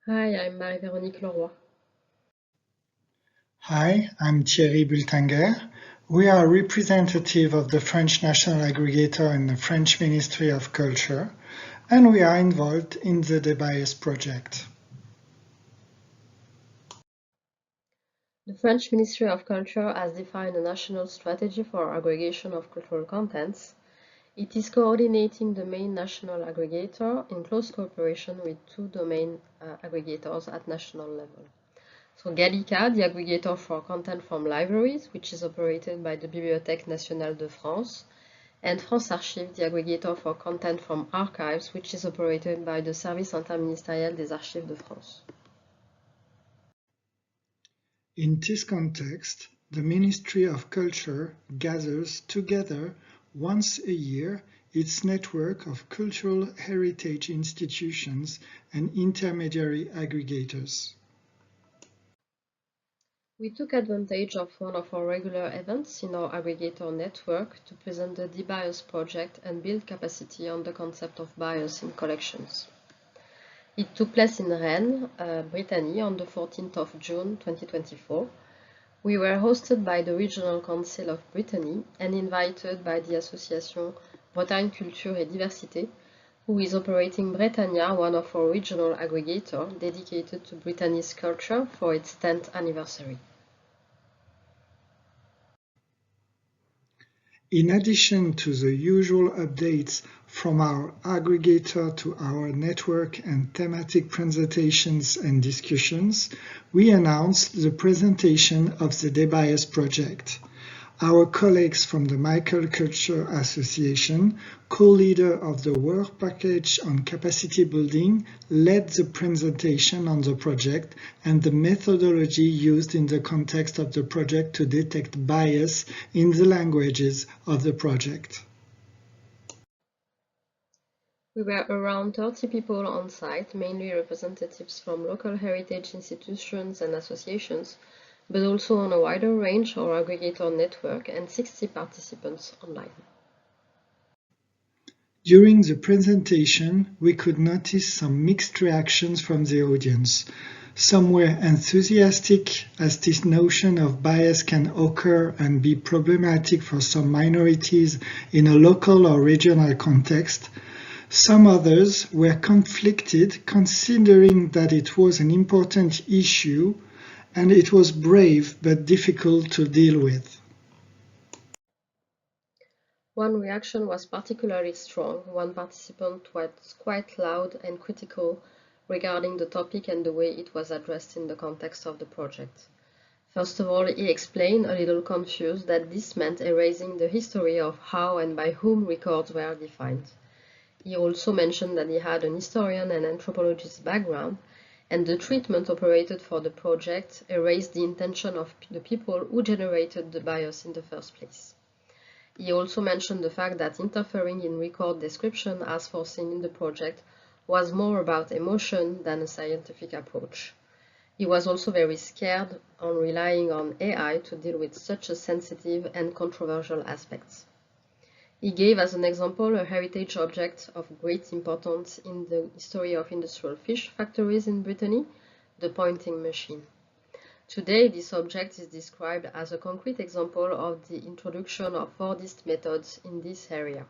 Hi, I'm Marie-Véronique Leroy. Hi, I'm Thierry Bultanger. We are representative of the French National Aggregator in the French Ministry of Culture, and we are involved in the DeBias project. The French Ministry of Culture has defined a national strategy for aggregation of cultural contents. It is coordinating the main national aggregator in close cooperation with two domain aggregators at national level. So Gallica, the aggregator for content from libraries, which is operated by the Bibliothèque Nationale de France, and France Archives, the aggregator for content from archives, which is operated by the Service Interministériel des Archives de France. In this context, the Ministry of Culture gathers together once a year its network of cultural heritage institutions and intermediary aggregators. We took advantage of one of our regular events in our aggregator network to present the DeBias project and build capacity on the concept of bias in collections. It took place in Rennes, Brittany, on the 14th of June 2024. We were hosted by the Regional Council of Brittany and invited by the association Bretagne Culture et Diversité, who is operating Britannia, one of our regional aggregators dedicated to Brittany's culture for its 10th anniversary. In addition to the usual updates from our aggregator to our network and thematic presentations and discussions, we announced the presentation of the DeBias project. Our colleagues from the Michael Culture Association, co-leader of the work package on capacity building, led the presentation on the project and the methodology used in the context of the project to detect bias in the languages of the project. We were around 30 people on site, mainly representatives from local heritage institutions and associations, but also on a wider range or aggregator network, and 60 participants online. During the presentation, we could notice some mixed reactions from the audience. Some were enthusiastic, as this notion of bias can occur and be problematic for some minorities in a local or regional context. Some others were conflicted, considering that it was an important issue and it was brave but difficult to deal with. One reaction was particularly strong. One participant was quite loud and critical regarding the topic and the way it was addressed in the context of the project. First of all, he explained, a little confused, that this meant erasing the history of how and by whom records were defined. He also mentioned that he had an historian and anthropologist background, and the treatment operated for the project erased the intention of the people who generated the bias in the first place. He also mentioned the fact that interfering in record description as foreseen in the project was more about emotion than a scientific approach. He was also very scared on relying on AI to deal with such a sensitive and controversial aspects. He gave as an example a heritage object of great importance in the history of industrial fish factories in Brittany, the pointing machine. Today, this object is described as a concrete example of the introduction of Fordist methods in this area.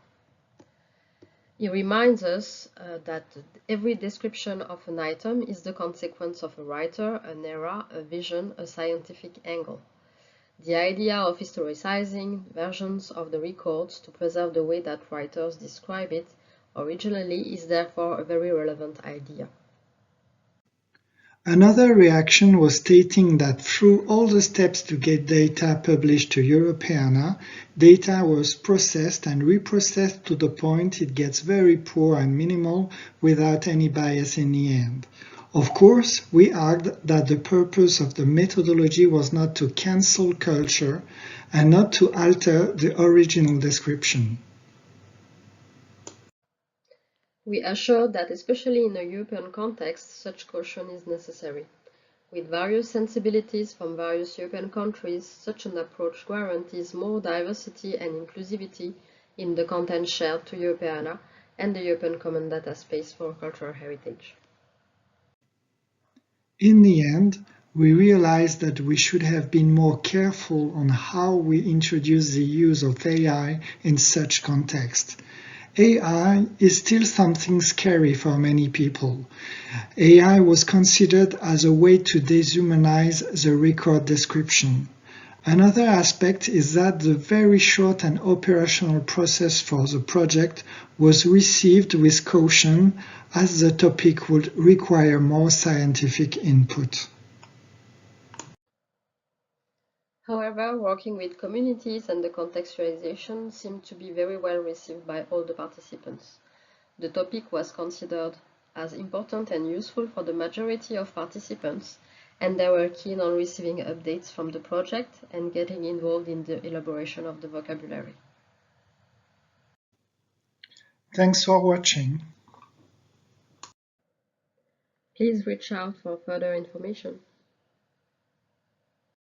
He reminds us that every description of an item is the consequence of a writer, an era, a vision, a scientific angle. The idea of historicizing versions of the records to preserve the way that writers describe it originally is therefore a very relevant idea. Another reaction was stating that through all the steps to get data published to Europeana, data was processed and reprocessed to the point it gets very poor and minimal without any bias in the end. Of course, we argued that the purpose of the methodology was not to cancel culture and not to alter the original description. We assured that, especially in a European context, such caution is necessary. With various sensibilities from various European countries, such an approach guarantees more diversity and inclusivity in the content shared to Europeana and the European Common Data Space for Cultural Heritage. In the end, we realized that we should have been more careful on how we introduce the use of AI in such context. AI is still something scary for many people. AI was considered as a way to dehumanize the record description. Another aspect is that the very short and operational process for the project was received with caution, as the topic would require more scientific input. However, working with communities and the contextualization seemed to be very well received by all the participants. The topic was considered as important and useful for the majority of participants, and they were keen on receiving updates from the project and getting involved in the elaboration of the vocabulary. Thanks for watching. Please reach out for further information.